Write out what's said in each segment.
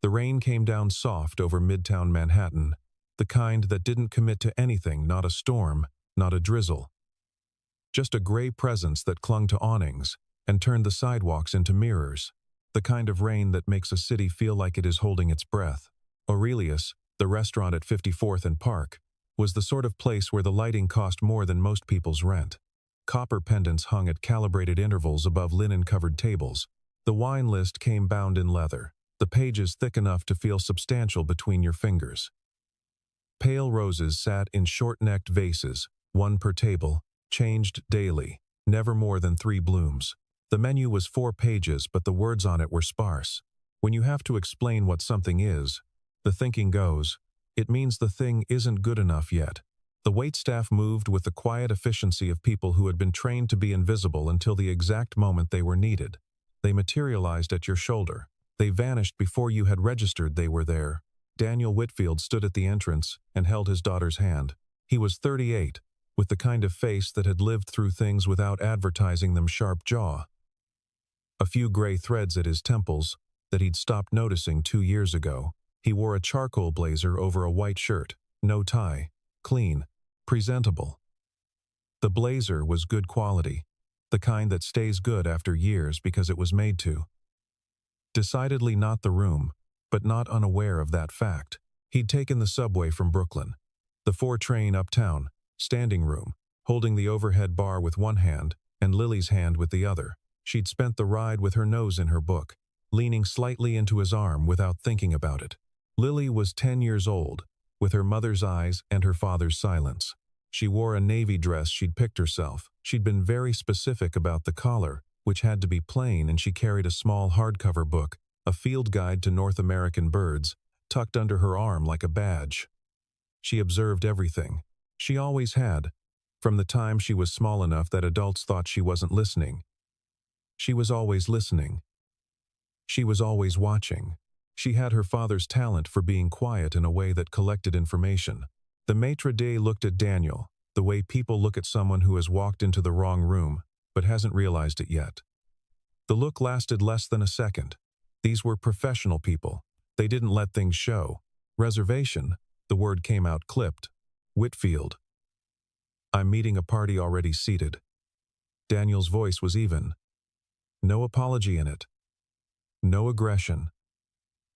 The rain came down soft over Midtown Manhattan, the kind that didn't commit to anything, not a storm, not a drizzle. Just a gray presence that clung to awnings and turned the sidewalks into mirrors, the kind of rain that makes a city feel like it is holding its breath. Aurelius, the restaurant at 54th and Park, was the sort of place where the lighting cost more than most people's rent. Copper pendants hung at calibrated intervals above linen-covered tables. The wine list came bound in leather, the pages thick enough to feel substantial between your fingers. Pale roses sat in short-necked vases, one per table, changed daily, never more than 3 blooms. The menu was 4 pages, but the words on it were sparse. When you have to explain what something is, the thinking goes, it means the thing isn't good enough yet. The waitstaff moved with the quiet efficiency of people who had been trained to be invisible until the exact moment they were needed. They materialized at your shoulder. They vanished before you had registered they were there. Daniel Whitfield stood at the entrance and held his daughter's hand. He was 38, with the kind of face that had lived through things without advertising them, sharp jaw. A few gray threads at his temples that he'd stopped noticing 2 years ago. He wore a charcoal blazer over a white shirt, no tie, clean, presentable. The blazer was good quality, the kind that stays good after years because it was made to. Decidedly not the room, but not unaware of that fact. He'd taken the subway from Brooklyn, the 4 train uptown, standing room, holding the overhead bar with one hand and Lily's hand with the other. She'd spent the ride with her nose in her book, leaning slightly into his arm without thinking about it. Lily was 10 years old, with her mother's eyes and her father's silence. She wore a navy dress she'd picked herself. She'd been very specific about the collar, which had to be plain, and she carried a small hardcover book, a field guide to North American birds, tucked under her arm like a badge. She observed everything. She always had, from the time she was small enough that adults thought she wasn't listening. She was always listening. She was always watching. She had her father's talent for being quiet in a way that collected information. The maitre d' looked at Daniel, the way people look at someone who has walked into the wrong room, but hasn't realized it yet. The look lasted less than a second. These were professional people. They didn't let things show. Reservation, the word came out clipped. Whitfield. I'm meeting a party already seated. Daniel's voice was even. No apology in it. No aggression.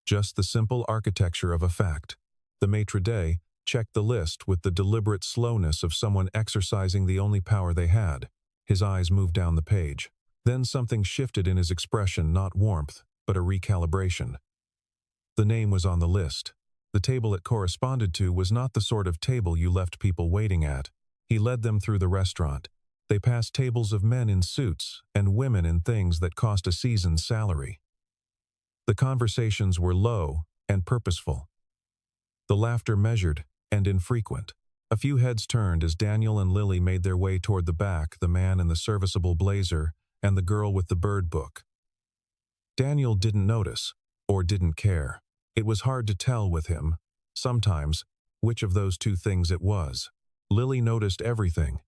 Just the simple architecture of a fact. The maitre d' checked the list with the deliberate slowness of someone exercising the only power they had. His eyes moved down the page. Then something shifted in his expression, not warmth, but a recalibration. The name was on the list. The table it corresponded to was not the sort of table you left people waiting at. He led them through the restaurant. They passed tables of men in suits and women in things that cost a season's salary. The conversations were low and purposeful. The laughter measured and infrequent. A few heads turned as Daniel and Lily made their way toward the back, the man in the serviceable blazer and the girl with the bird book. Daniel didn't notice, or didn't care. It was hard to tell with him, sometimes, which of those two things it was. Lily noticed everything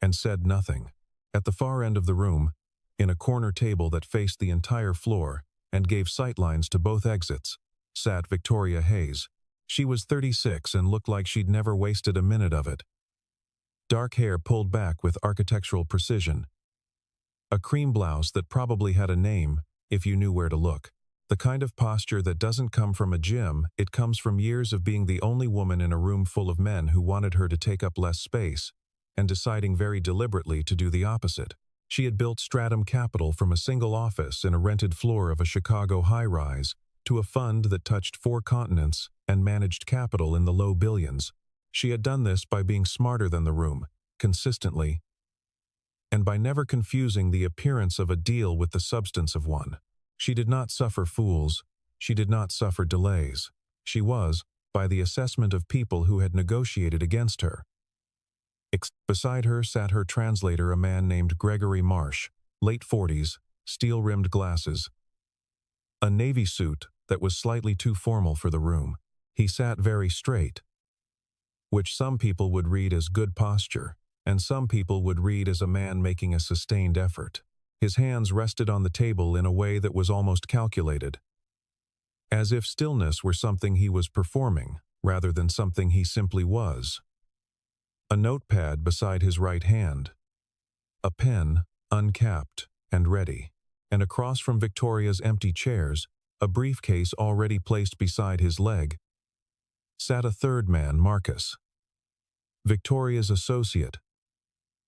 and said nothing. At the far end of the room, in a corner table that faced the entire floor and gave sightlines to both exits, sat Victoria Hayes. She was 36 and looked like she'd never wasted a minute of it. Dark hair pulled back with architectural precision. A cream blouse that probably had a name if you knew where to look. The kind of posture that doesn't come from a gym, it comes from years of being the only woman in a room full of men who wanted her to take up less space, and deciding very deliberately to do the opposite. She had built stratum capital from a single office in a rented floor of a Chicago high-rise to a fund that touched 4 continents and managed capital in the low billions. She had done this by being smarter than the room, consistently, and by never confusing the appearance of a deal with the substance of one. She did not suffer fools. She did not suffer delays. She was, by the assessment of people who had negotiated against her. Beside her sat her translator, a man named Gregory Marsh, late 40s, steel-rimmed glasses. A navy suit that was slightly too formal for the room. He sat very straight, which some people would read as good posture, and some people would read as a man making a sustained effort. His hands rested on the table in a way that was almost calculated. as if stillness were something he was performing, rather than something he simply was. A notepad beside his right hand. A pen, uncapped and ready. And across from Victoria's empty chairs, a briefcase already placed beside his leg, sat a third man, Marcus. Victoria's associate.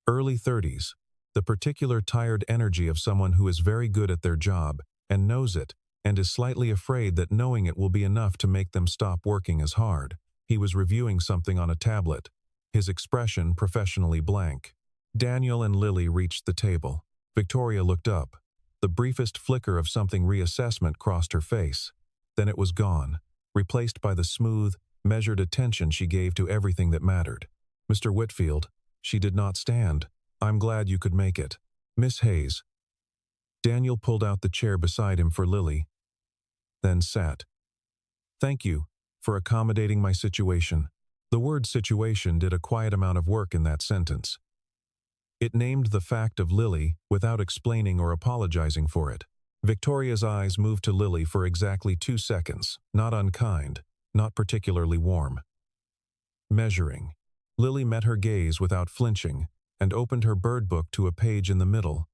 Early 30s, the particular tired energy of someone who is very good at their job and knows it, and is slightly afraid that knowing it will be enough to make them stop working as hard. He was reviewing something on a tablet, his expression professionally blank. Daniel and Lily reached the table. Victoria looked up. The briefest flicker of something reassessment crossed her face. Then it was gone, replaced by the smooth, measured attention she gave to everything that mattered. Mr. Whitfield, she did not stand. I'm glad you could make it. Miss Hayes. Daniel pulled out the chair beside him for Lily, then sat. Thank you for accommodating my situation. The word situation did a quiet amount of work in that sentence. It named the fact of Lily without explaining or apologizing for it. Victoria's eyes moved to Lily for exactly 2 seconds, not unkind, not particularly warm. Measuring. Lily met her gaze without flinching and opened her bird book to a page in the middle,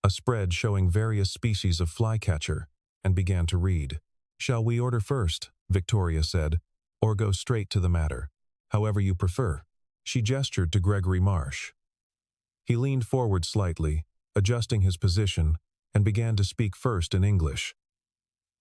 a spread showing various species of flycatcher, and began to read. Shall we order first, Victoria said, or go straight to the matter? However you prefer. She gestured to Gregory Marsh. He leaned forward slightly, adjusting his position, and began to speak first in English,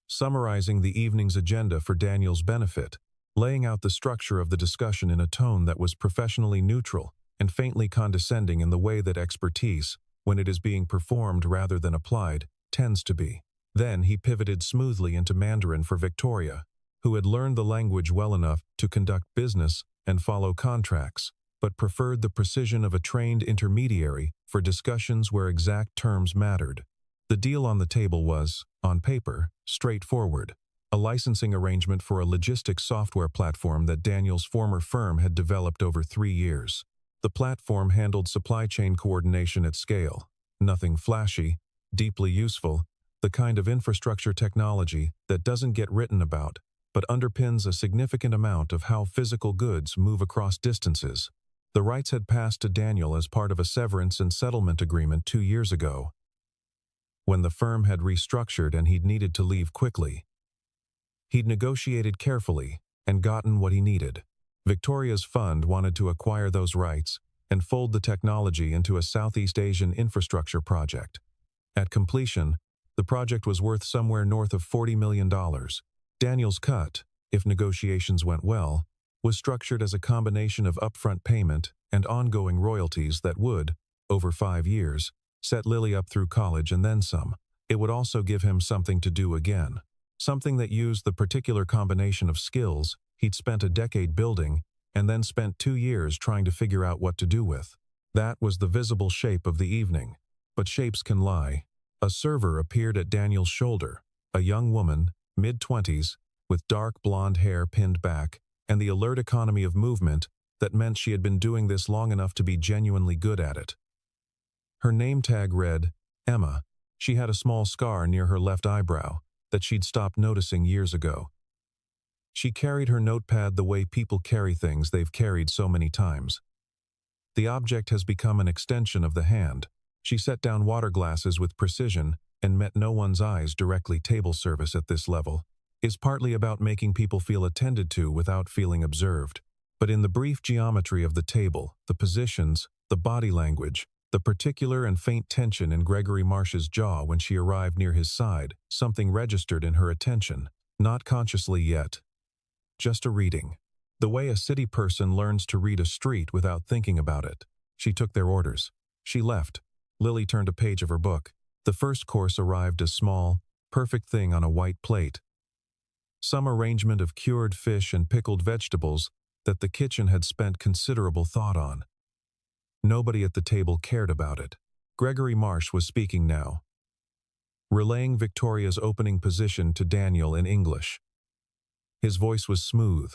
summarizing the evening's agenda for Daniel's benefit, laying out the structure of the discussion in a tone that was professionally neutral and faintly condescending in the way that expertise, when it is being performed rather than applied, tends to be. Then he pivoted smoothly into Mandarin for Victoria, who had learned the language well enough to conduct business and follow contracts, but preferred the precision of a trained intermediary for discussions where exact terms mattered. The deal on the table was, on paper, straightforward. A licensing arrangement for a logistics software platform that Daniel's former firm had developed over 3 years. The platform handled supply chain coordination at scale. Nothing flashy, deeply useful, the kind of infrastructure technology that doesn't get written about, but underpins a significant amount of how physical goods move across distances. The rights had passed to Daniel as part of a severance and settlement agreement 2 years ago, when the firm had restructured and he'd needed to leave quickly. He'd negotiated carefully and gotten what he needed. Victoria's fund wanted to acquire those rights and fold the technology into a Southeast Asian infrastructure project. At completion, the project was worth somewhere north of $40 million. Daniel's cut, if negotiations went well, was structured as a combination of upfront payment and ongoing royalties that would, over 5 years, set Lily up through college and then some. It would also give him something to do again. Something that used the particular combination of skills he'd spent a decade building and then spent 2 years trying to figure out what to do with. That was the visible shape of the evening. But shapes can lie. A server appeared at Daniel's shoulder, a young woman, mid-20s, with dark blonde hair pinned back, and the alert economy of movement that meant she had been doing this long enough to be genuinely good at it. Her name tag read, Emma. She had a small scar near her left eyebrow that she'd stopped noticing years ago. She carried her notepad the way people carry things they've carried so many times. The object has become an extension of the hand. She set down water glasses with precision and met no one's eyes directly. Table service at this level is partly about making people feel attended to without feeling observed. But in the brief geometry of the table, the positions, the body language, the particular and faint tension in Gregory Marsh's jaw when she arrived near his side, something registered in her attention, not consciously yet. Just a reading. The way a city person learns to read a street without thinking about it. She took their orders. She left. Lily turned a page of her book. The first course arrived as small, perfect thing on a white plate. Some arrangement of cured fish and pickled vegetables that the kitchen had spent considerable thought on. Nobody at the table cared about it. Gregory Marsh was speaking now, relaying Victoria's opening position to Daniel in English. His voice was smooth,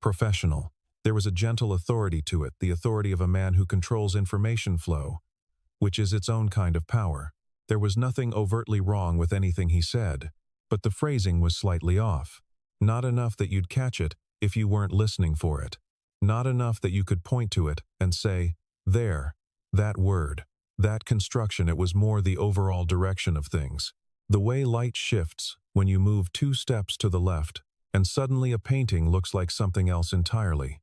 professional. There was a gentle authority to it, the authority of a man who controls information flow, which is its own kind of power. There was nothing overtly wrong with anything he said, but the phrasing was slightly off. Not enough that you'd catch it if you weren't listening for it. Not enough that you could point to it and say, there, that word, that construction. It was more the overall direction of things. The way light shifts when you move 2 steps to the left, and suddenly a painting looks like something else entirely.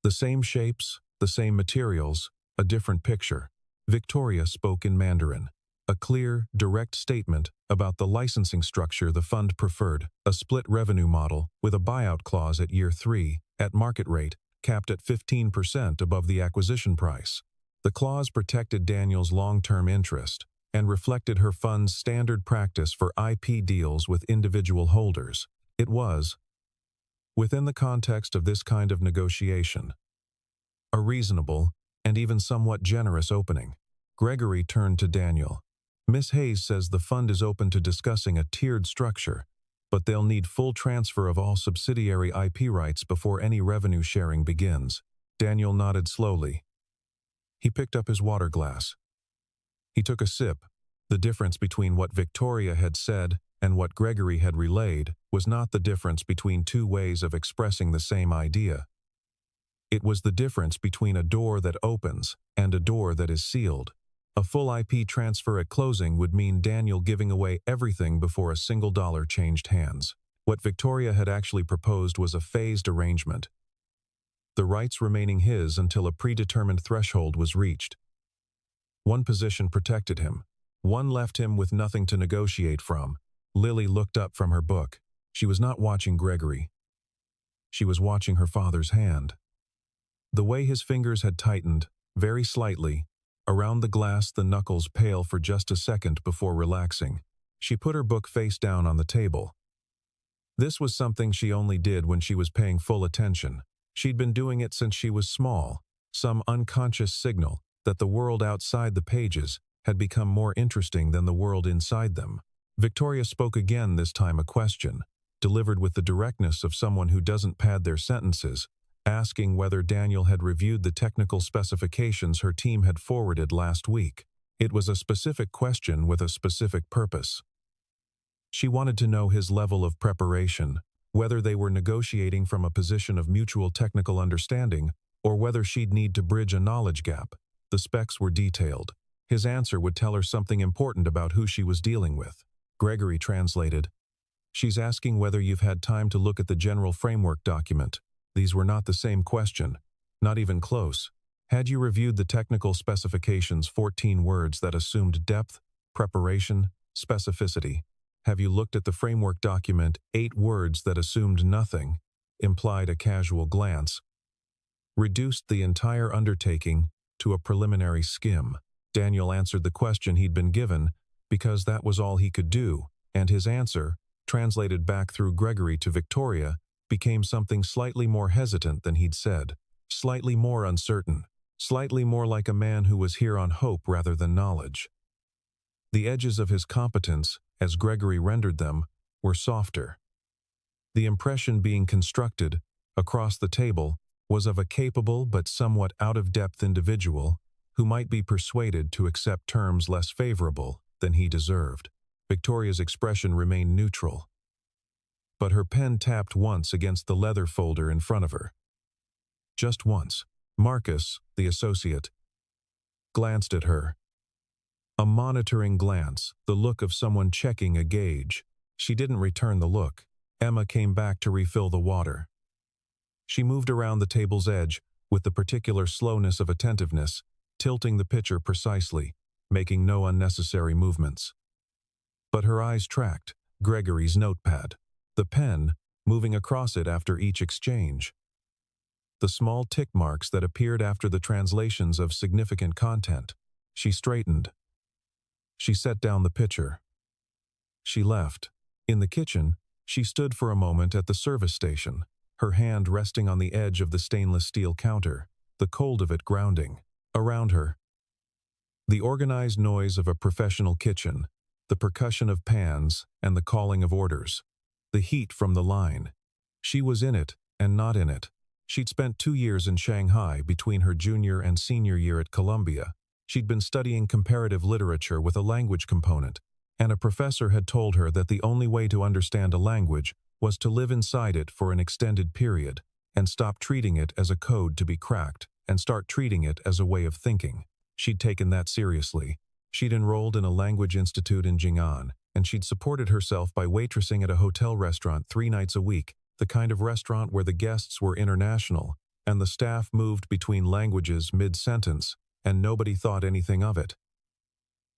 The same shapes, the same materials, a different picture. Victoria spoke in Mandarin. A clear, direct statement about the licensing structure the fund preferred, a split revenue model with a buyout clause at year 3, at market rate, capped at 15% above the acquisition price. The clause protected Daniel's long-term interest and reflected her fund's standard practice for IP deals with individual holders. It was, within the context of this kind of negotiation, a reasonable and even somewhat generous opening. Gregory turned to Daniel. Miss Hayes says the fund is open to discussing a tiered structure, but they'll need full transfer of all subsidiary IP rights before any revenue sharing begins. Daniel nodded slowly. He picked up his water glass. He took a sip. The difference between what Victoria had said and what Gregory had relayed was not the difference between 2 ways of expressing the same idea. It was the difference between a door that opens and a door that is sealed. A full IP transfer at closing would mean Daniel giving away everything before a single dollar changed hands. What Victoria had actually proposed was a phased arrangement, the rights remaining his until a predetermined threshold was reached. One position protected him. One left him with nothing to negotiate from. Lily looked up from her book. She was not watching Gregory. She was watching her father's hand. The way his fingers had tightened, very slightly, around the glass, the knuckles pale for just a second before relaxing. She put her book face down on the table. This was something she only did when she was paying full attention. She'd been doing it since she was small, some unconscious signal that the world outside the pages had become more interesting than the world inside them. Victoria spoke again, this time a question, delivered with the directness of someone who doesn't pad their sentences, asking whether Daniel had reviewed the technical specifications her team had forwarded last week. It was a specific question with a specific purpose. She wanted to know his level of preparation, whether they were negotiating from a position of mutual technical understanding, or whether she'd need to bridge a knowledge gap. The specs were detailed. His answer would tell her something important about who she was dealing with. Gregory translated. She's asking whether you've had time to look at the general framework document. These were not the same question, not even close. Had you reviewed the technical specifications, 14 words that assumed depth, preparation, specificity? Have you looked at the framework document, 8 words that assumed nothing, implied a casual glance, reduced the entire undertaking to a preliminary skim? Daniel answered the question he'd been given because that was all he could do, and his answer, translated back through Gregory to Victoria, became something slightly more hesitant than he'd said, slightly more uncertain, slightly more like a man who was here on hope rather than knowledge. The edges of his competence, as Gregory rendered them, were softer. The impression being constructed, across the table, was of a capable but somewhat out-of-depth individual who might be persuaded to accept terms less favorable than he deserved. Victoria's expression remained neutral, but her pen tapped once against the leather folder in front of her. Just once. Marcus, the associate, glanced at her. A monitoring glance, the look of someone checking a gauge. She didn't return the look. Emma came back to refill the water. She moved around the table's edge with the particular slowness of attentiveness, tilting the pitcher precisely, making no unnecessary movements. But her eyes tracked Gregory's notepad, the pen moving across it after each exchange. The small tick marks that appeared after the translations of significant content. She straightened. She set down the pitcher. She left. In the kitchen, she stood for a moment at the service station, her hand resting on the edge of the stainless steel counter, the cold of it grounding. Around her, the organized noise of a professional kitchen, the percussion of pans and the calling of orders, the heat from the line. She was in it and not in it. She'd spent 2 years in Shanghai between her junior and senior year at Columbia. She'd been studying comparative literature with a language component, and a professor had told her that the only way to understand a language was to live inside it for an extended period and stop treating it as a code to be cracked and start treating it as a way of thinking. She'd taken that seriously. She'd enrolled in a language institute in Jing'an, and she'd supported herself by waitressing at a hotel restaurant 3 nights a week, the kind of restaurant where the guests were international, and the staff moved between languages mid-sentence, and nobody thought anything of it.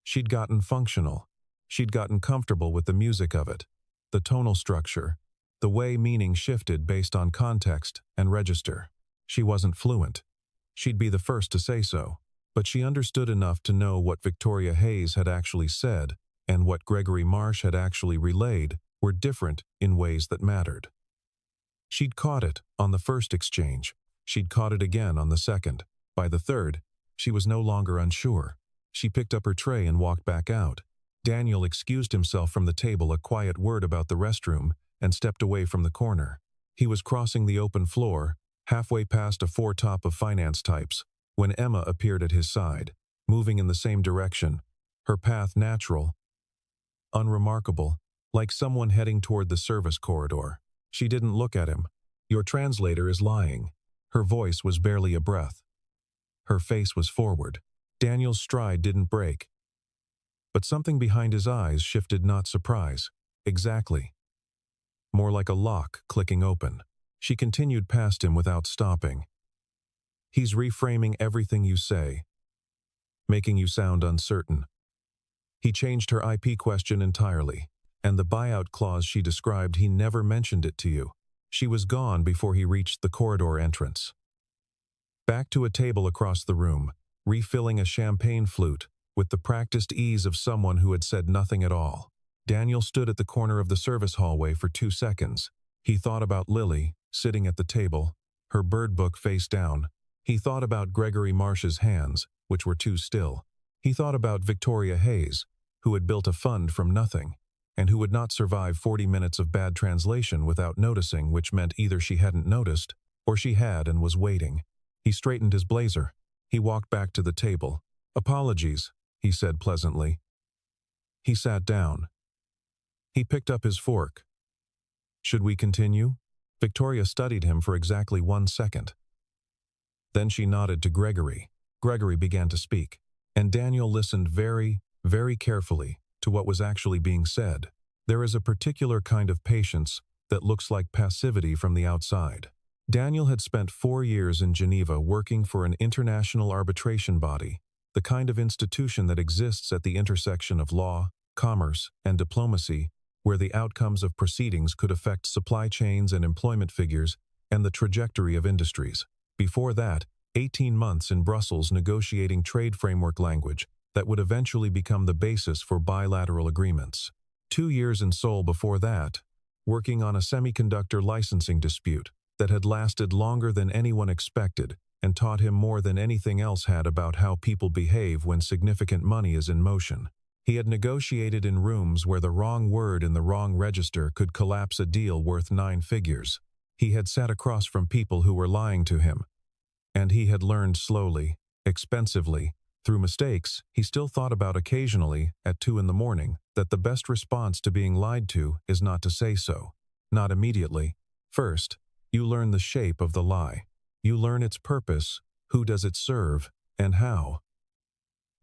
She'd gotten functional. She'd gotten comfortable with the music of it, the tonal structure, the way meaning shifted based on context and register. She wasn't fluent. She'd be the first to say so, but she understood enough to know what Victoria Hayes had actually said and what Gregory Marsh had actually relayed were different in ways that mattered. She'd caught it on the first exchange. She'd caught it again on the second. By the third, she was no longer unsure. She picked up her tray and walked back out. Daniel excused himself from the table, a quiet word about the restroom, and stepped away from the corner. He was crossing the open floor, halfway past a foretop of finance types, when Emma appeared at his side, moving in the same direction, her path natural, unremarkable, like someone heading toward the service corridor. She didn't look at him. "Your translator is lying." Her voice was barely a breath. Her face was forward. Daniel's stride didn't break. But something behind his eyes shifted, not surprise. Exactly. More like a lock clicking open. She continued past him without stopping. "He's reframing everything you say, making you sound uncertain." He changed her IP question entirely, and the buyout clause she described, he never mentioned it to you. She was gone before he reached the corridor entrance. Back to a table across the room, refilling a champagne flute, with the practiced ease of someone who had said nothing at all. Daniel stood at the corner of the service hallway for 2 seconds. He thought about Lily, sitting at the table, her bird book face down. He thought about Gregory Marsh's hands, which were too still. He thought about Victoria Hayes, who had built a fund from nothing, and who would not survive 40 minutes of bad translation without noticing, which meant either she hadn't noticed, or she had and was waiting. He straightened his blazer. He walked back to the table. "Apologies," he said pleasantly. He sat down. He picked up his fork. "Should we continue?" Victoria studied him for exactly 1 second. Then she nodded to Gregory. Gregory began to speak, and Daniel listened very, very carefully to what was actually being said. There is a particular kind of patience that looks like passivity from the outside. Daniel had spent 4 years in Geneva working for an international arbitration body, the kind of institution that exists at the intersection of law, commerce, and diplomacy, where the outcomes of proceedings could affect supply chains and employment figures and the trajectory of industries. Before that, 18 months in Brussels negotiating trade framework language that would eventually become the basis for bilateral agreements. 2 years in Seoul before that, working on a semiconductor licensing dispute that had lasted longer than anyone expected and taught him more than anything else had about how people behave when significant money is in motion. He had negotiated in rooms where the wrong word in the wrong register could collapse a deal worth 9 figures. He had sat across from people who were lying to him. And he had learned slowly, expensively, through mistakes he still thought about occasionally at 2 in the morning, that the best response to being lied to is not to say so. Not immediately. First, you learn the shape of the lie. You learn its purpose, who does it serve, and how.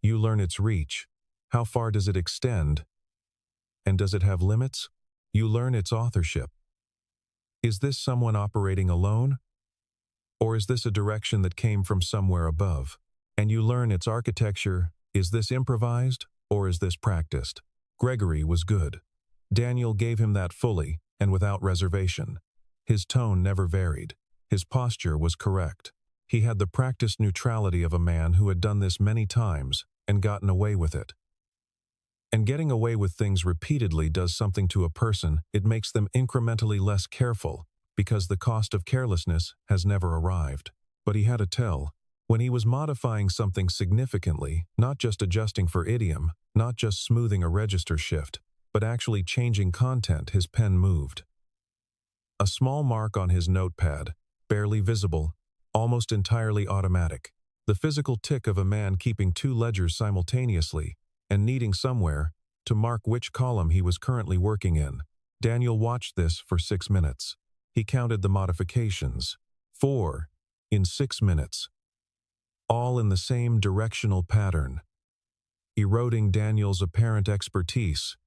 You learn its reach. How far does it extend? And does it have limits? You learn its authorship. Is this someone operating alone? Or is this a direction that came from somewhere above? And you learn its architecture. Is this improvised, or is this practiced? Gregory was good. Daniel gave him that fully and without reservation. His tone never varied. His posture was correct. He had the practiced neutrality of a man who had done this many times and gotten away with it. And getting away with things repeatedly does something to a person. It makes them incrementally less careful, because the cost of carelessness has never arrived. But he had a tell. When he was modifying something significantly, not just adjusting for idiom, not just smoothing a register shift, but actually changing content, his pen moved. A small mark on his notepad, barely visible, almost entirely automatic. The physical tick of a man keeping 2 ledgers simultaneously and needing somewhere to mark which column he was currently working in. Daniel watched this for 6 minutes. He counted the modifications. 4 in 6 minutes. All in the same directional pattern, eroding Daniel's apparent expertise,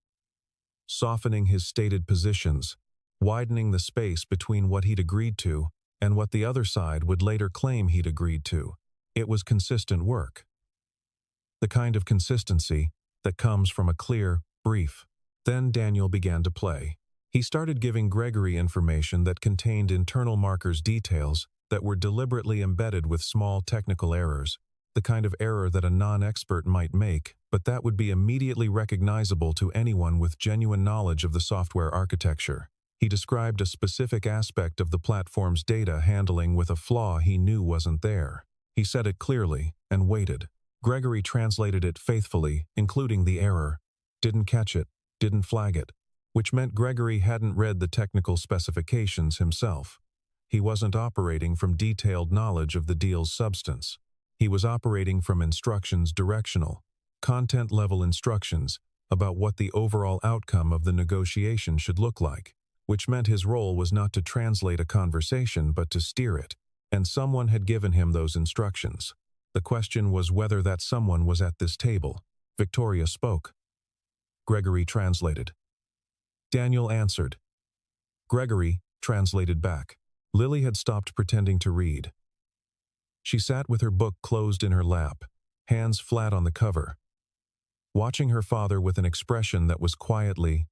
softening his stated positions, widening the space between what he'd agreed to and what the other side would later claim he'd agreed to. It was consistent work. The kind of consistency that comes from a clear brief. Then Daniel began to play. He started giving Gregory information that contained internal markers details that were deliberately embedded with small technical errors, the kind of error that a non-expert might make, but that would be immediately recognizable to anyone with genuine knowledge of the software architecture. He described a specific aspect of the platform's data handling with a flaw he knew wasn't there. He said it clearly and waited. Gregory translated it faithfully, including the error. Didn't catch it, didn't flag it, which meant Gregory hadn't read the technical specifications himself. He wasn't operating from detailed knowledge of the deal's substance. He was operating from instructions directional, content-level instructions about what the overall outcome of the negotiation should look like, which meant his role was not to translate a conversation but to steer it, and someone had given him those instructions. The question was whether that someone was at this table. Victoria spoke. Gregory translated. Daniel answered. Gregory translated back. Lily had stopped pretending to read. She sat with her book closed in her lap, hands flat on the cover, watching her father with an expression that was quietly,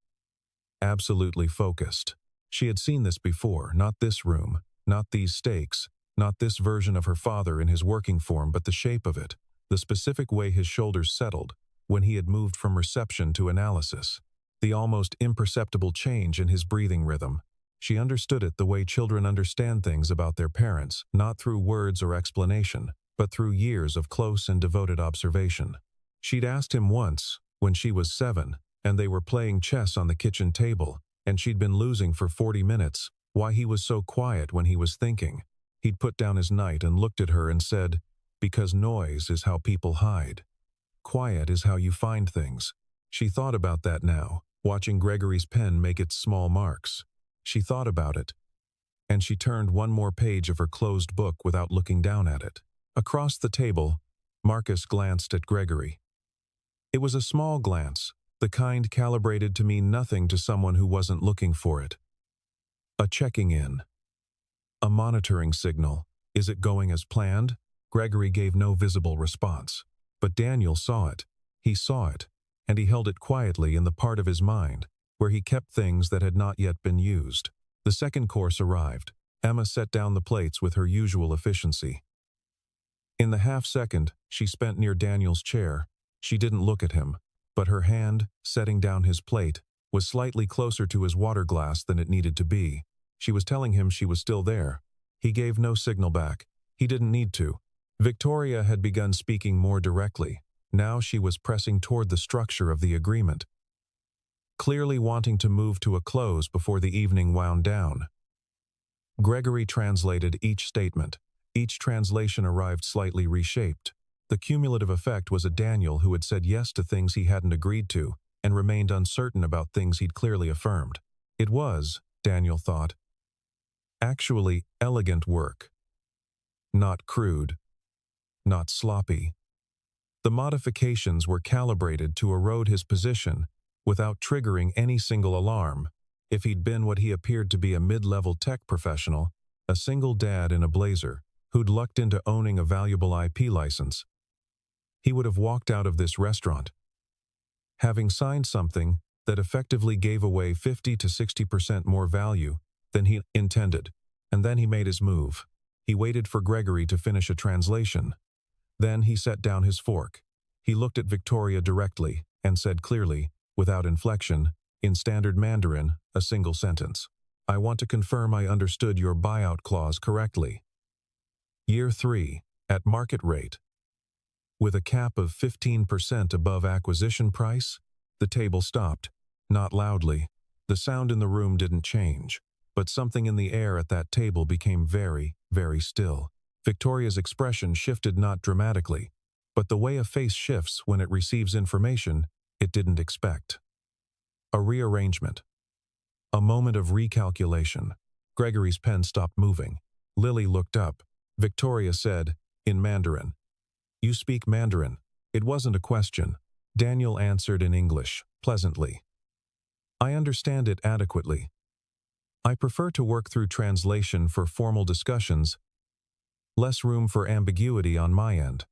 absolutely focused. She had seen this before, not this room, not these stakes, not this version of her father in his working form, but the shape of it, the specific way his shoulders settled when he had moved from reception to analysis, the almost imperceptible change in his breathing rhythm. She understood it the way children understand things about their parents, not through words or explanation, but through years of close and devoted observation. She'd asked him once, when she was 7, and they were playing chess on the kitchen table, and she'd been losing for 40 minutes, why he was so quiet when he was thinking. He'd put down his knight and looked at her and said, "Because noise is how people hide. Quiet is how you find things." She thought about that now, watching Gregory's pen make its small marks. She thought about it, and she turned one more page of her closed book without looking down at it. Across the table, Marcus glanced at Gregory. It was a small glance, the kind calibrated to mean nothing to someone who wasn't looking for it. A checking in. A monitoring signal. Is it going as planned? Gregory gave no visible response. But Daniel saw it. He saw it, and he held it quietly in the part of his mind where he kept things that had not yet been used. The second course arrived. Emma set down the plates with her usual efficiency. In the half-second she spent near Daniel's chair, she didn't look at him, but her hand, setting down his plate, was slightly closer to his water glass than it needed to be. She was telling him she was still there. He gave no signal back. He didn't need to. Victoria had begun speaking more directly. Now she was pressing toward the structure of the agreement, clearly wanting to move to a close before the evening wound down. Gregory translated each statement. Each translation arrived slightly reshaped. The cumulative effect was a Daniel who had said yes to things he hadn't agreed to and remained uncertain about things he'd clearly affirmed. It was, Daniel thought, actually elegant work. Not crude. Not sloppy. The modifications were calibrated to erode his position without triggering any single alarm. If he'd been what he appeared to be, a mid-level tech professional, a single dad in a blazer, who'd lucked into owning a valuable IP license, he would have walked out of this restaurant, having signed something that effectively gave away 50 to 60% more value than he intended. And then he made his move. He waited for Gregory to finish a translation. Then he set down his fork. He looked at Victoria directly and said clearly, without inflection, in standard Mandarin, a single sentence. "I want to confirm I understood your buyout clause correctly. Year 3, at market rate, with a cap of 15% above acquisition price." The table stopped, not loudly. The sound in the room didn't change, but something in the air at that table became very, very still. Victoria's expression shifted, not dramatically, but the way a face shifts when it receives information. it didn't expect. A rearrangement. A moment of recalculation. Gregory's pen stopped moving. Lily looked up. Victoria said, in Mandarin, "You speak Mandarin." It wasn't a question. Daniel answered in English, pleasantly. "I understand it adequately. I prefer to work through translation for formal discussions. Less room for ambiguity on my end.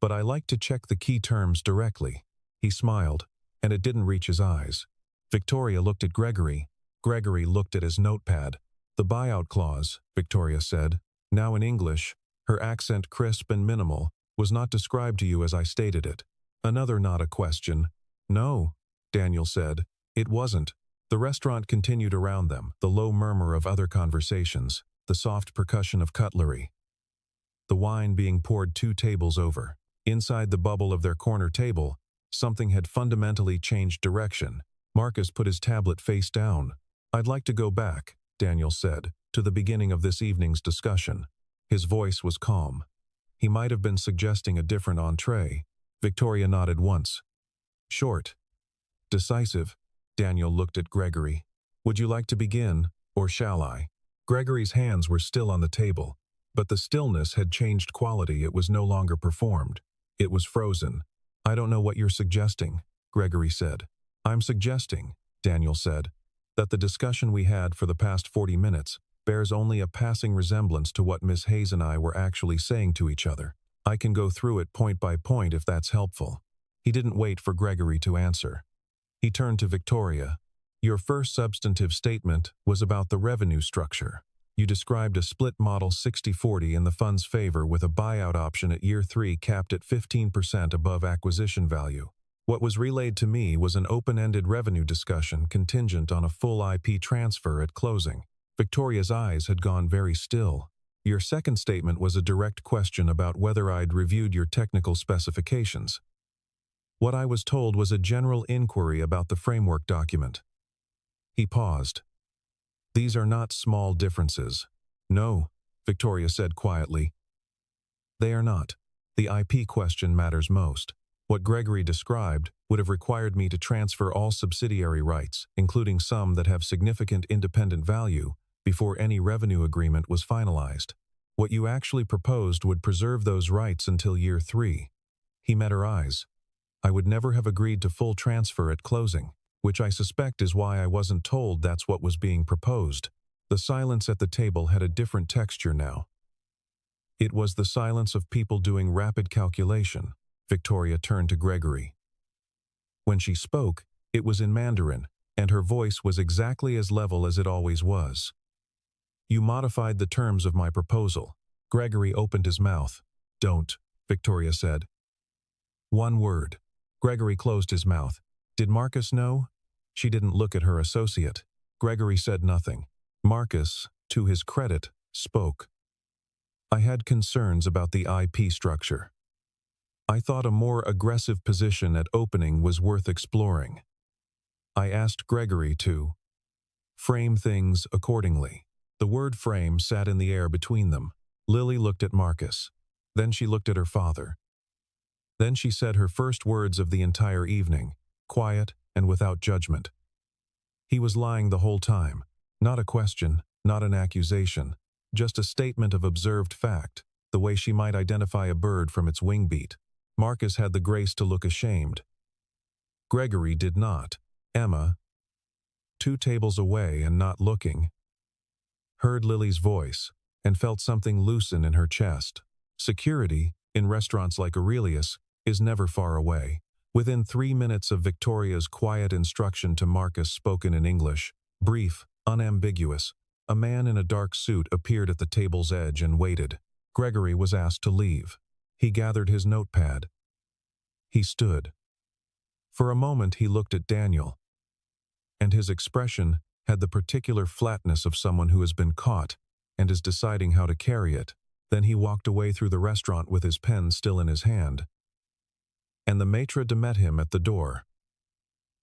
But I like to check the key terms directly." He smiled, and it didn't reach his eyes. Victoria looked at Gregory. Gregory looked at his notepad. "The buyout clause," Victoria said, now in English, her accent crisp and minimal, "was not described to you as I stated it." Another not a question. "No," Daniel said, "it wasn't." The restaurant continued around them, the low murmur of other conversations, the soft percussion of cutlery. The wine being poured 2 tables over. Inside the bubble of their corner table, something had fundamentally changed direction. Marcus put his tablet face down. "I'd like to go back," Daniel said, "to the beginning of this evening's discussion." His voice was calm. He might have been suggesting a different entree. Victoria nodded once. "Short. Decisive." Daniel looked at Gregory. "Would you like to begin, or shall I?" Gregory's hands were still on the table, but the stillness had changed quality. It was no longer performed. It was frozen. "I don't know what you're suggesting," Gregory said. "I'm suggesting," Daniel said, "that the discussion we had for the past 40 minutes bears only a passing resemblance to what Miss Hayes and I were actually saying to each other. I can go through it point by point if that's helpful." He didn't wait for Gregory to answer. He turned to Victoria. "Your first substantive statement was about the revenue structure. You described a split model 60-40 in the fund's favor with a buyout option at year 3 capped at 15% above acquisition value. What was relayed to me was an open-ended revenue discussion contingent on a full IP transfer at closing." Victoria's eyes had gone very still. "Your second statement was a direct question about whether I'd reviewed your technical specifications. What I was told was a general inquiry about the framework document." He paused. "These are not small differences." "No," Victoria said quietly. "They are not. The IP question matters most. What Gregory described would have required me to transfer all subsidiary rights, including some that have significant independent value, before any revenue agreement was finalized. What you actually proposed would preserve those rights until year 3. He met her eyes. "I would never have agreed to full transfer at closing, which I suspect is why I wasn't told that's what was being proposed." The silence at the table had a different texture now. It was the silence of people doing rapid calculation. Victoria turned to Gregory. When she spoke, it was in Mandarin, and her voice was exactly as level as it always was. "You modified the terms of my proposal." Gregory opened his mouth. "Don't," Victoria said. "One word." Gregory closed his mouth. "Did Marcus know?" She didn't look at her associate. Gregory said nothing. Marcus, to his credit, spoke. "I had concerns about the IP structure. I thought a more aggressive position at opening was worth exploring. I asked Gregory to frame things accordingly." The word frame sat in the air between them. Lily looked at Marcus. Then she looked at her father. Then she said her first words of the entire evening, quiet and without judgment. He was lying the whole time. Not a question, not an accusation, just a statement of observed fact, the way she might identify a bird from its wing beat. Marcus had the grace to look ashamed. Gregory did not. Emma, 2 tables away and not looking, heard Lily's voice and felt something loosen in her chest. Security, in restaurants like Aurelius, is never far away. Within 3 minutes of Victoria's quiet instruction to Marcus spoken in English, brief, unambiguous, a man in a dark suit appeared at the table's edge and waited. Gregory was asked to leave. He gathered his notepad. He stood. For a moment he looked at Daniel, and his expression had the particular flatness of someone who has been caught and is deciding how to carry it. Then he walked away through the restaurant with his pen still in his hand. And the maitre d' met him at the door.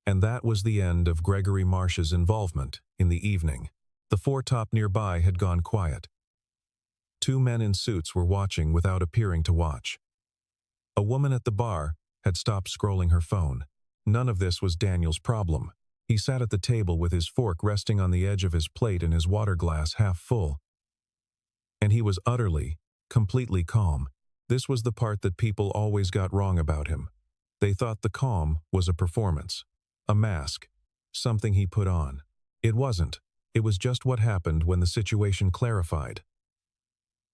And that was the end of Gregory Marsh's involvement in the evening. The foretop nearby had gone quiet. 2 men in suits were watching without appearing to watch. A woman at the bar had stopped scrolling her phone. None of this was Daniel's problem. He sat at the table with his fork resting on the edge of his plate and his water glass half full. And he was utterly, completely calm. This was the part that people always got wrong about him. They thought the calm was a performance, a mask, something he put on. It wasn't. It was just what happened when the situation clarified.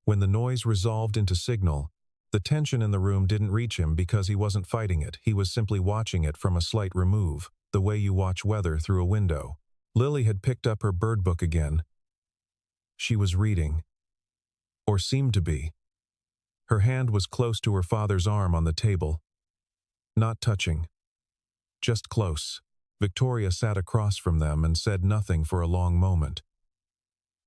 When the noise resolved into signal, the tension in the room didn't reach him because he wasn't fighting it. He was simply watching it from a slight remove, the way you watch weather through a window. Lily had picked up her bird book again. She was reading, or seemed to be. Her hand was close to her father's arm on the table. Not touching. Just close. Victoria sat across from them and said nothing for a long moment.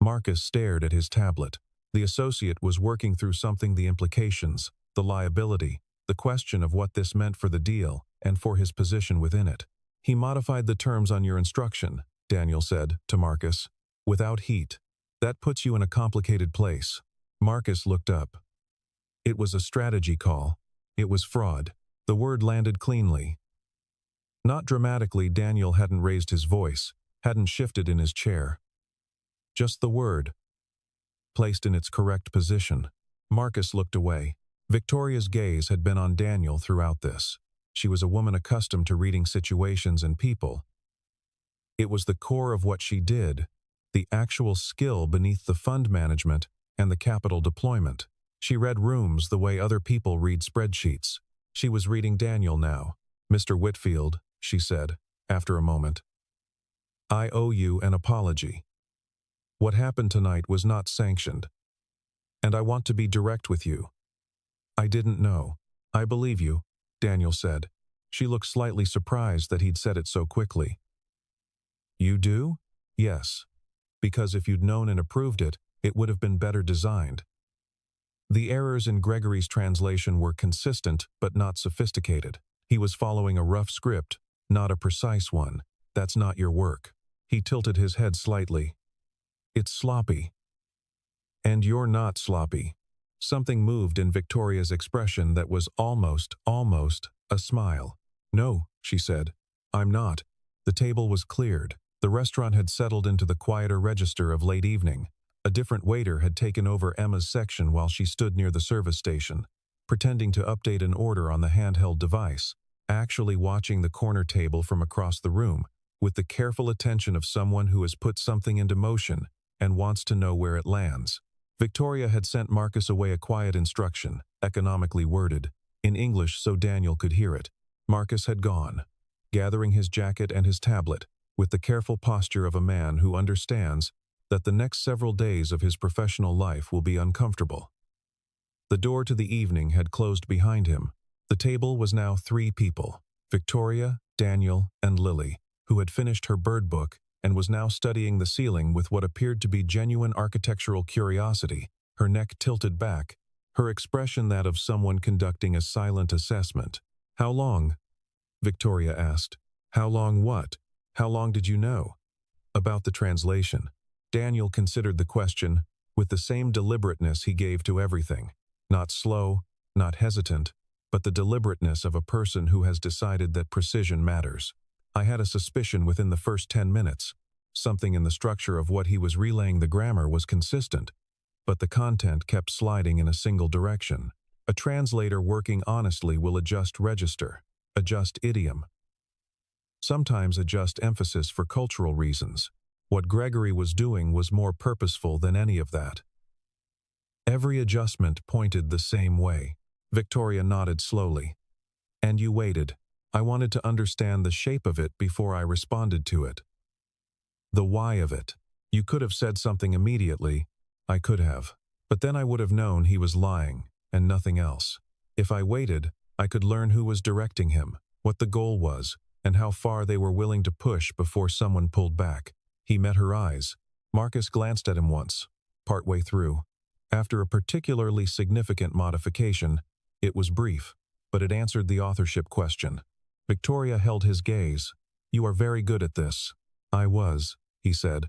Marcus stared at his tablet. The associate was working through something, the implications, the liability, the question of what this meant for the deal and for his position within it. He modified the terms on your instruction, Daniel said to Marcus. Without heat. That puts you in a complicated place. Marcus looked up. It was a strategy call. It was fraud. The word landed cleanly. Not dramatically. Daniel hadn't raised his voice, hadn't shifted in his chair. Just the word, placed in its correct position. Marcus looked away. Victoria's gaze had been on Daniel throughout this. She was a woman accustomed to reading situations and people. It was the core of what she did, the actual skill beneath the fund management and the capital deployment. She read rooms the way other people read spreadsheets. She was reading Daniel now. Mr. Whitfield, she said, after a moment. I owe you an apology. What happened tonight was not sanctioned. And I want to be direct with you. I didn't know. I believe you, Daniel said. She looked slightly surprised that he'd said it so quickly. You do? Yes. Because if you'd known and approved it, it would have been better designed. The errors in Gregory's translation were consistent but not sophisticated. He was following a rough script, not a precise one. That's not your work. He tilted his head slightly. It's sloppy. And you're not sloppy. Something moved in Victoria's expression that was almost a smile. No, she said. I'm not. The table was cleared. The restaurant had settled into the quieter register of late evening. A different waiter had taken over Emma's section while she stood near the service station, pretending to update an order on the handheld device, actually watching the corner table from across the room, with the careful attention of someone who has put something into motion and wants to know where it lands. Victoria had sent Marcus away a quiet instruction, economically worded, in English so Daniel could hear it. Marcus had gone, gathering his jacket and his tablet, with the careful posture of a man who understands that the next several days of his professional life will be uncomfortable. The door to the evening had closed behind him. The table was now 3 people, Victoria, Daniel, and Lily, who had finished her bird book and was now studying the ceiling with what appeared to be genuine architectural curiosity, her neck tilted back, her expression that of someone conducting a silent assessment. How long? Victoria asked. How long what? How long did you know? About the translation. Daniel considered the question with the same deliberateness he gave to everything. Not slow, not hesitant, but the deliberateness of a person who has decided that precision matters. I had a suspicion within the first 10 minutes. Something in the structure of what he was relaying, the grammar, was consistent, but the content kept sliding in a single direction. A translator working honestly will adjust register, adjust idiom, sometimes adjust emphasis for cultural reasons. What Gregory was doing was more purposeful than any of that. Every adjustment pointed the same way. Victoria nodded slowly. And you waited. I wanted to understand the shape of it before I responded to it. The why of it. You could have said something immediately. I could have. But then I would have known he was lying, and nothing else. If I waited, I could learn who was directing him, what the goal was, and how far they were willing to push before someone pulled back. He met her eyes. Marcus glanced at him once, partway through. After a particularly significant modification, it was brief, but it answered the authorship question. Victoria held his gaze. You are very good at this. I was, he said.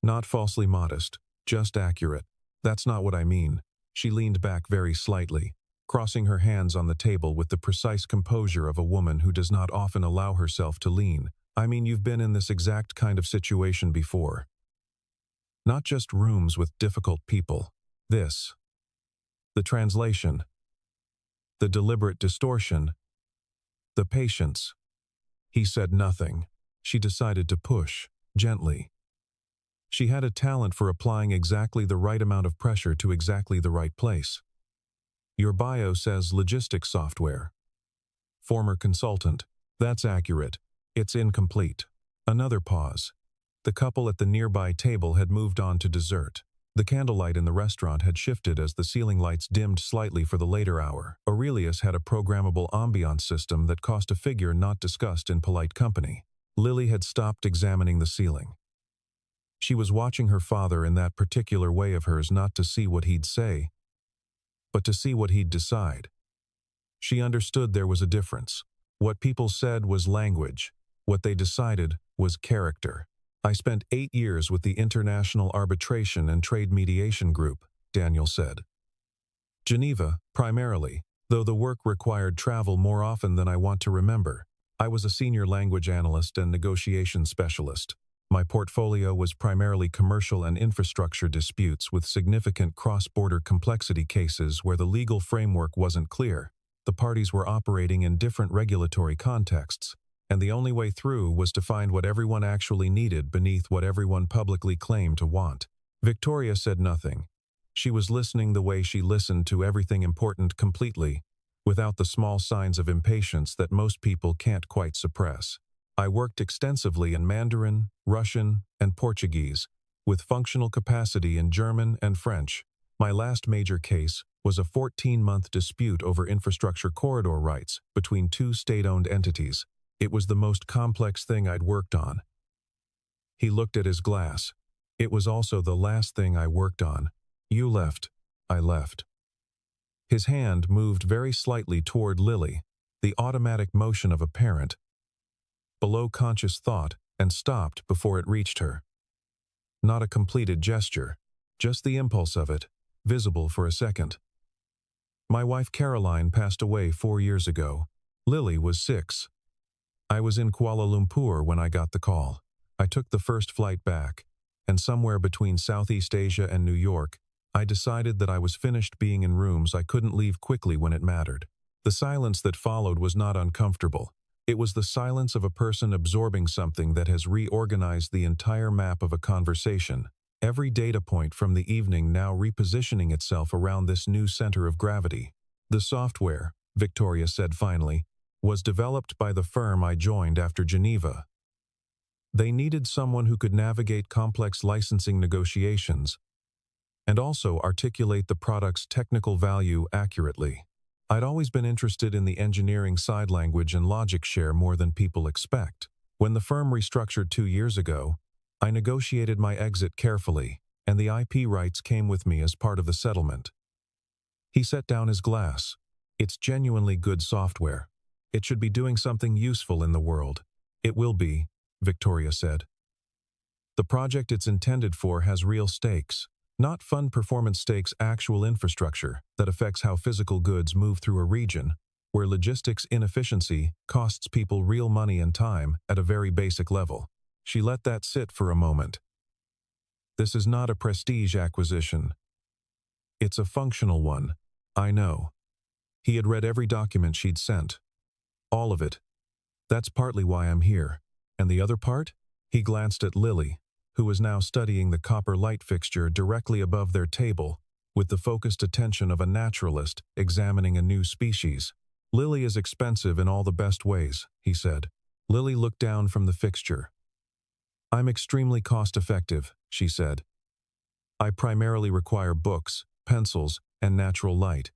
Not falsely modest, just accurate. That's not what I mean. She leaned back very slightly. crossing her hands on the table with the precise composure of a woman who does not often allow herself to lean. I mean, you've been in this exact kind of situation before. Not just rooms with difficult people. This. The translation. The deliberate distortion. The patience. He said nothing. She decided to push, gently. She had a talent for applying exactly the right amount of pressure to exactly the right place. Your bio says logistics software. Former consultant. That's accurate. It's incomplete. Another pause. The couple at the nearby table had moved on to dessert. The candlelight in the restaurant had shifted as the ceiling lights dimmed slightly for the later hour. Aurelius had a programmable ambiance system that cost a figure not discussed in polite company. Lily had stopped examining the ceiling. She was watching her father in that particular way of hers, not to see what he'd say, but to see what he'd decide. She understood there was a difference. What people said was language. What they decided was character. I spent 8 years with the International Arbitration and Trade Mediation Group, Daniel said. Geneva, primarily, though the work required travel more often than I want to remember. I was a senior language analyst and negotiation specialist. My portfolio was primarily commercial and infrastructure disputes with significant cross-border complexity cases where the legal framework wasn't clear. The parties were operating in different regulatory contexts, and the only way through was to find what everyone actually needed beneath what everyone publicly claimed to want. Victoria said nothing. She was listening the way she listened to everything important completely, without the small signs of impatience that most people can't quite suppress. I worked extensively in Mandarin, Russian, and Portuguese, with functional capacity in German and French. My last major case was a 14-month dispute over infrastructure corridor rights between two state-owned entities. It was the most complex thing I'd worked on. He looked at his glass. It was also the last thing I worked on. You left. I left. His hand moved very slightly toward Lily, the automatic motion of a parent, below conscious thought, and stopped before it reached her. Not a completed gesture, just the impulse of it, visible for a second. My wife Caroline passed away 4 years ago. Lily was 6. I was in Kuala Lumpur when I got the call. I took the first flight back, and somewhere between Southeast Asia and New York, I decided that I was finished being in rooms I couldn't leave quickly when it mattered. The silence that followed was not uncomfortable. It was the silence of a person absorbing something that has reorganized the entire map of a conversation, every data point from the evening now repositioning itself around this new center of gravity. The software, Victoria said finally, was developed by the firm I joined after Geneva. They needed someone who could navigate complex licensing negotiations and also articulate the product's technical value accurately. I'd always been interested in the engineering side language and logic share more than people expect. When the firm restructured 2 years ago, I negotiated my exit carefully, and the IP rights came with me as part of the settlement. He set down his glass. It's genuinely good software. It should be doing something useful in the world. It will be, Victoria said. The project it's intended for has real stakes. Not fun performance stakes, actual infrastructure that affects how physical goods move through a region, where logistics inefficiency costs people real money and time at a very basic level. She let that sit for a moment. This is not a prestige acquisition. It's a functional one, I know. He had read every document she'd sent. All of it. That's partly why I'm here. And the other part? He glanced at Lily, who was now studying the copper light fixture directly above their table, with the focused attention of a naturalist examining a new species. Lily is expensive in all the best ways, he said. Lily looked down from the fixture. I'm extremely cost-effective, she said. I primarily require books, pencils, and natural light.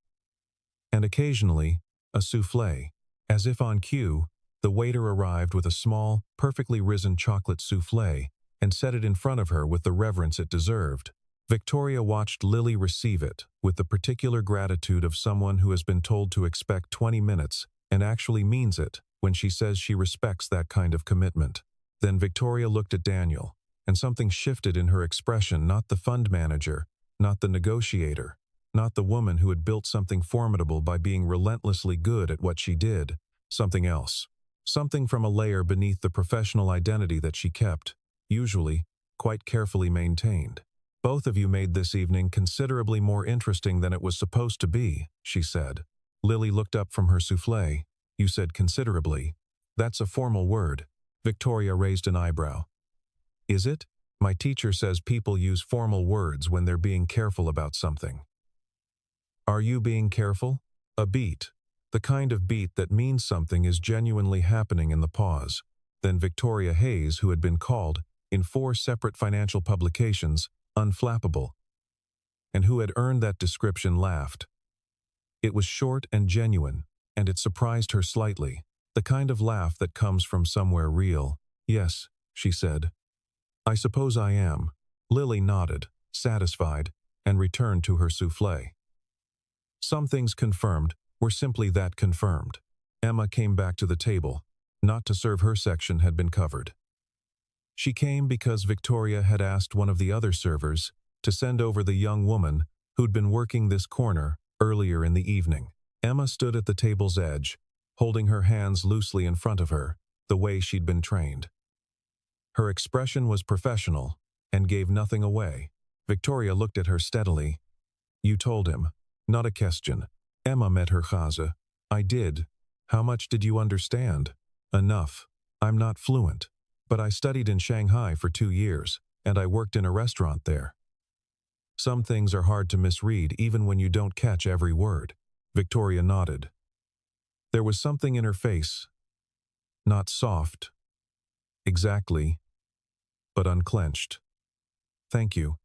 And occasionally, a soufflé. As if on cue, the waiter arrived with a small, perfectly risen chocolate soufflé and set it in front of her with the reverence it deserved. Victoria watched Lily receive it with the particular gratitude of someone who has been told to expect 20 minutes and actually means it when she says she respects that kind of commitment. Then Victoria looked at Daniel, and something shifted in her expression, not the fund manager, not the negotiator, Not the woman who had built something formidable by being relentlessly good at what she did. Something else. Something from a layer beneath the professional identity that she kept, usually, quite carefully maintained. "Both of you made this evening considerably more interesting than it was supposed to be," she said. Lily looked up from her soufflé. "You said considerably. That's a formal word." Victoria raised an eyebrow. "Is it? My teacher says people use formal words when they're being careful about something." "Are you being careful?" A beat. The kind of beat that means something is genuinely happening in the pause. Then Victoria Hayes, who had been called, in 4 separate financial publications, unflappable, and who had earned that description, laughed. It was short and genuine, and it surprised her slightly, the kind of laugh that comes from somewhere real. "Yes," she said. "I suppose I am." Lily nodded, satisfied, and returned to her soufflé. Some things confirmed were simply that, confirmed. Emma came back to the table. Not to serve, her section had been covered. She came because Victoria had asked one of the other servers to send over the young woman who'd been working this corner earlier in the evening. Emma stood at the table's edge, holding her hands loosely in front of her, the way she'd been trained. Her expression was professional and gave nothing away. Victoria looked at her steadily. "You told him." "Not a question." Emma met her chaza. "I did. How much did you understand?" "Enough. I'm not fluent, but I studied in Shanghai for 2 years, and I worked in a restaurant there." "Some things are hard to misread even when you don't catch every word." Victoria nodded. There was something in her face. Not soft, exactly, but unclenched. "Thank you."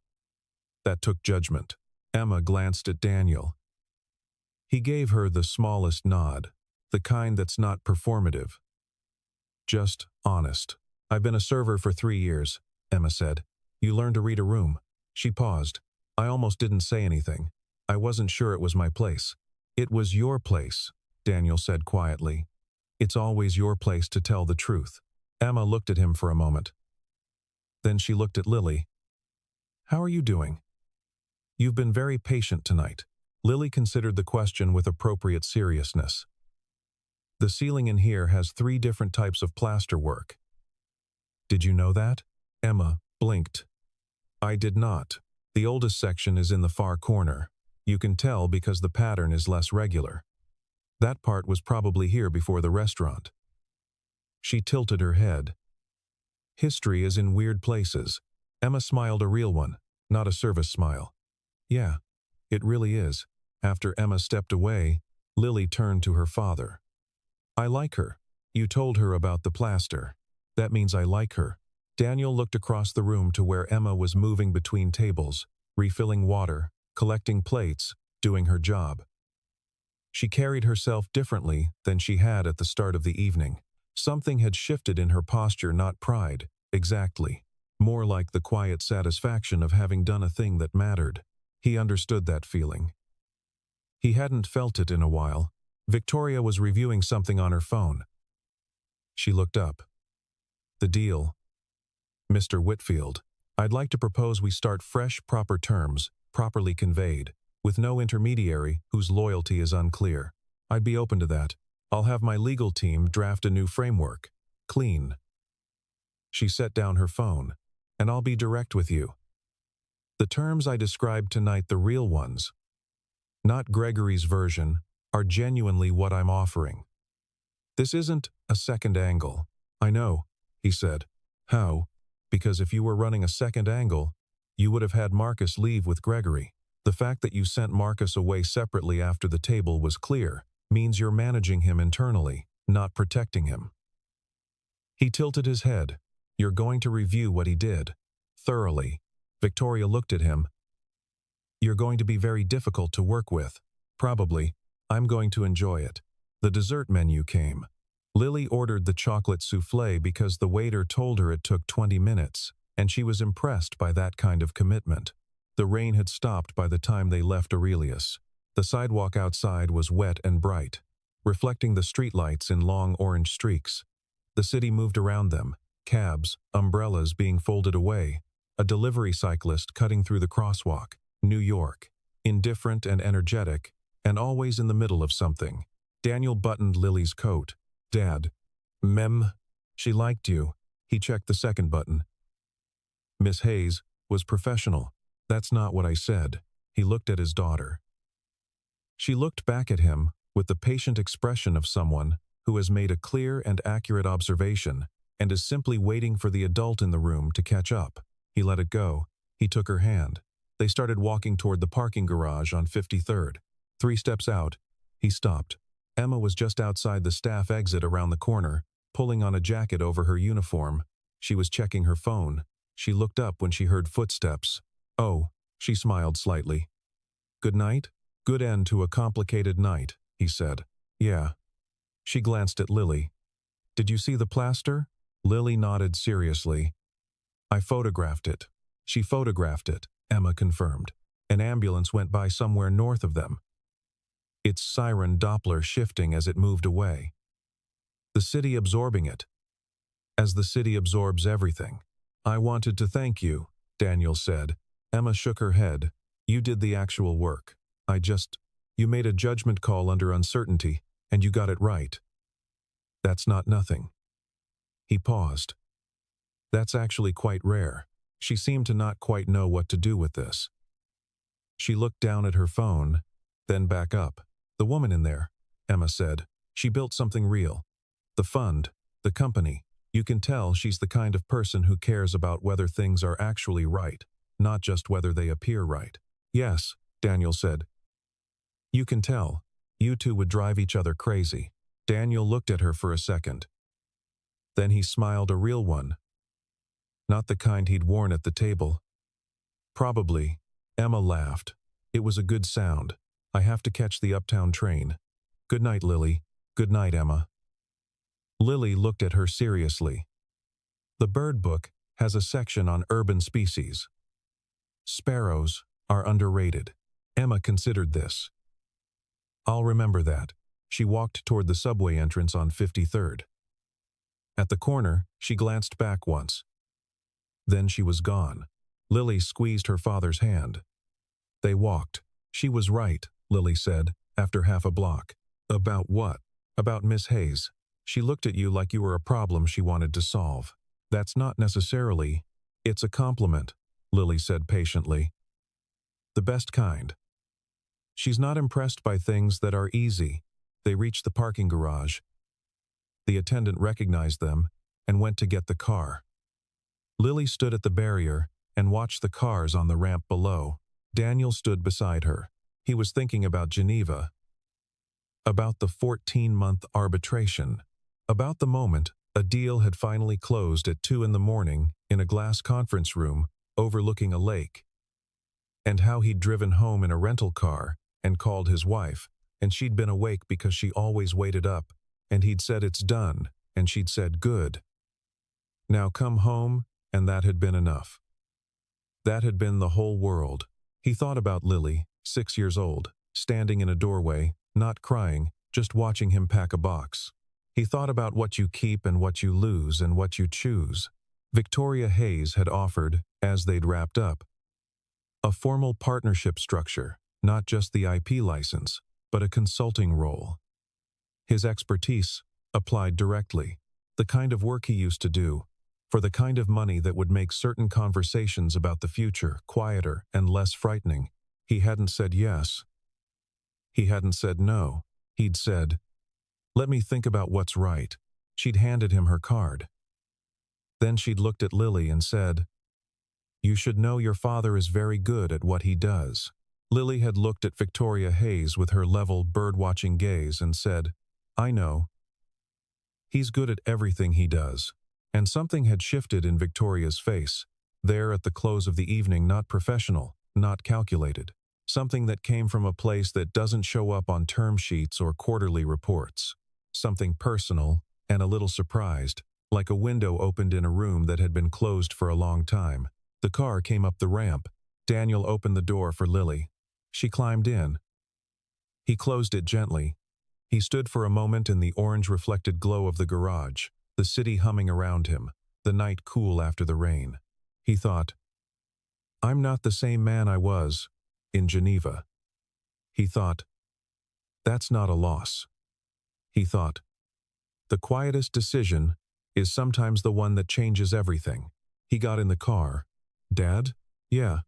That took judgment. Emma glanced at Daniel. He gave her the smallest nod, the kind that's not performative. Just honest. "I've been a server for 3 years, Emma said. "You learn to read a room." She paused. "I almost didn't say anything. I wasn't sure it was my place." "It was your place," Daniel said quietly. "It's always your place to tell the truth." Emma looked at him for a moment. Then she looked at Lily. "How are you doing?" "You've been very patient tonight." Lily considered the question with appropriate seriousness. "The ceiling in here has 3 different types of plaster work." "Did you know that?" Emma blinked. "I did not. The oldest section is in the far corner. You can tell because the pattern is less regular. That part was probably here before the restaurant." She tilted her head. "History is in weird places." Emma smiled, a real one, not a service smile. "Yeah, it really is." After Emma stepped away, Lily turned to her father. "I like her. You told her about the plaster. That means I like her." Daniel looked across the room to where Emma was moving between tables, refilling water, collecting plates, doing her job. She carried herself differently than she had at the start of the evening. Something had shifted in her posture, not pride, exactly. More like the quiet satisfaction of having done a thing that mattered. He understood that feeling. He hadn't felt it in a while. Victoria was reviewing something on her phone. She looked up. "The deal. Mr. Whitfield, I'd like to propose we start fresh, proper terms, properly conveyed, with no intermediary whose loyalty is unclear. I'd be open to that. I'll have my legal team draft a new framework. Clean." She set down her phone. "And I'll be direct with you. The terms I described tonight, the real ones, not Gregory's version, are genuinely what I'm offering. This isn't a second angle." "I know," he said. "How?" "Because if you were running a second angle, you would have had Marcus leave with Gregory. The fact that you sent Marcus away separately after the table was clear, means you're managing him internally, not protecting him." He tilted his head. "You're going to review what he did. Thoroughly." Victoria looked at him. "You're going to be very difficult to work with." "Probably. I'm going to enjoy it." The dessert menu came. Lily ordered the chocolate soufflé because the waiter told her it took 20 minutes, and she was impressed by that kind of commitment. The rain had stopped by the time they left Aurelius. The sidewalk outside was wet and bright, reflecting the streetlights in long orange streaks. The city moved around them, cabs, umbrellas being folded away, a delivery cyclist cutting through the crosswalk. New York. indifferent and energetic, and always in the middle of something. Daniel buttoned Lily's coat. "Dad." "Mem." "She liked you." He checked the second button. "Miss Hayes was professional." "That's not what I said." He looked at his daughter. She looked back at him with the patient expression of someone who has made a clear and accurate observation and is simply waiting for the adult in the room to catch up. He let it go. He took her hand. They started walking toward the parking garage on 53rd. 3 steps out, he stopped. Emma was just outside the staff exit around the corner, pulling on a jacket over her uniform. She was checking her phone. She looked up when she heard footsteps. "Oh," she smiled slightly. "Good night?" "Good end to a complicated night," he said. "Yeah." She glanced at Lily. "Did you see the plaster?" Lily nodded seriously. "I photographed it." She photographed it, Emma confirmed. An ambulance went by somewhere north of them, its siren Doppler shifting as it moved away. The city absorbing it, as the city absorbs everything. "I wanted to thank you," Daniel said. Emma shook her head. "You did the actual work. You made a judgment call under uncertainty, and you got it right. That's not nothing." He paused. "That's actually quite rare." She seemed to not quite know what to do with this. She looked down at her phone, then back up. "The woman in there," Emma said. "She built something real. The fund, the company. You can tell she's the kind of person who cares about whether things are actually right, not just whether they appear right." "Yes," Daniel said. "You can tell. You two would drive each other crazy." Daniel looked at her for a second. Then he smiled, a real one. Not the kind he'd worn at the table. "Probably." Emma laughed. "It was a good sound. I have to catch the uptown train. Good night, Lily." "Good night, Emma." Lily looked at her seriously. The Bird Book has a section on urban species. Sparrows are underrated. Emma considered this. "I'll remember that." She walked toward the subway entrance on 53rd. At the corner, she glanced back once. Then she was gone. Lily squeezed her father's hand. They walked. "She was right," Lily said, after half a block. "About what?" "About Miss Hayes. She looked at you like you were a problem she wanted to solve." "That's not necessarily." "It's a compliment," Lily said patiently. "The best kind." "She's not impressed by things that are easy." They reached the parking garage. The attendant recognized them and went to get the car. Lily stood at the barrier and watched the cars on the ramp below. Daniel stood beside her. He was thinking about Geneva, about the 14-month arbitration, about the moment a deal had finally closed at 2 a.m. in a glass conference room overlooking a lake, and how he'd driven home in a rental car and called his wife, and she'd been awake because she always waited up, and he'd said it's done, and she'd said good. Now come home, and that had been enough. That had been the whole world. He thought about Lily, 6 years old, standing in a doorway, not crying, just watching him pack a box. He thought about what you keep and what you lose and what you choose. Victoria Hayes had offered, as they'd wrapped up, a formal partnership structure, not just the IP license, but a consulting role. His expertise applied directly, the kind of work he used to do, for the kind of money that would make certain conversations about the future quieter and less frightening. He hadn't said yes. He hadn't said no. He'd said, "Let me think about what's right." She'd handed him her card. Then she'd looked at Lily and said, "You should know your father is very good at what he does." Lily had looked at Victoria Hayes with her level, bird-watching gaze and said, "I know. He's good at everything he does." And something had shifted in Victoria's face, there at the close of the evening, not professional, not calculated. Something that came from a place that doesn't show up on term sheets or quarterly reports. Something personal and a little surprised, like a window opened in a room that had been closed for a long time. The car came up the ramp. Daniel opened the door for Lily. She climbed in. He closed it gently. He stood for a moment in the orange-reflected glow of the garage, the city humming around him, the night cool after the rain. He thought, "I'm not the same man I was in Geneva." He thought, that's not a loss. He thought, the quietest decision is sometimes the one that changes everything. He got in the car. Dad? Yeah.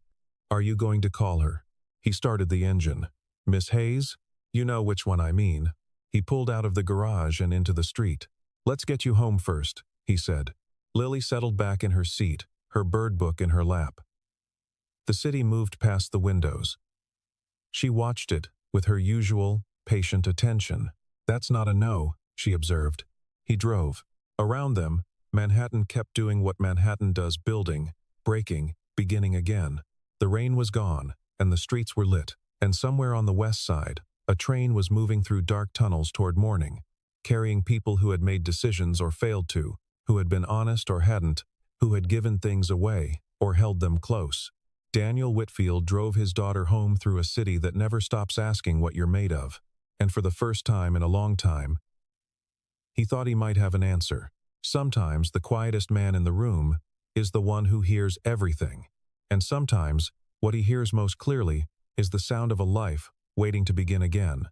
Are you going to call her? He started the engine. Miss Hayes? You know which one I mean. He pulled out of the garage and into the street. Let's get you home first, he said. Lily settled back in her seat, her bird book in her lap. The city moved past the windows. She watched it with her usual, patient attention. That's not a no, she observed. He drove. Around them, Manhattan kept doing what Manhattan does, building, breaking, beginning again. The rain was gone, and the streets were lit, and somewhere on the west side, a train was moving through dark tunnels toward morning, carrying people who had made decisions or failed to, who had been honest or hadn't, who had given things away or held them close. Daniel Whitfield drove his daughter home through a city that never stops asking what you're made of, and for the first time in a long time, he thought he might have an answer. Sometimes the quietest man in the room is the one who hears everything, and sometimes what he hears most clearly is the sound of a life waiting to begin again.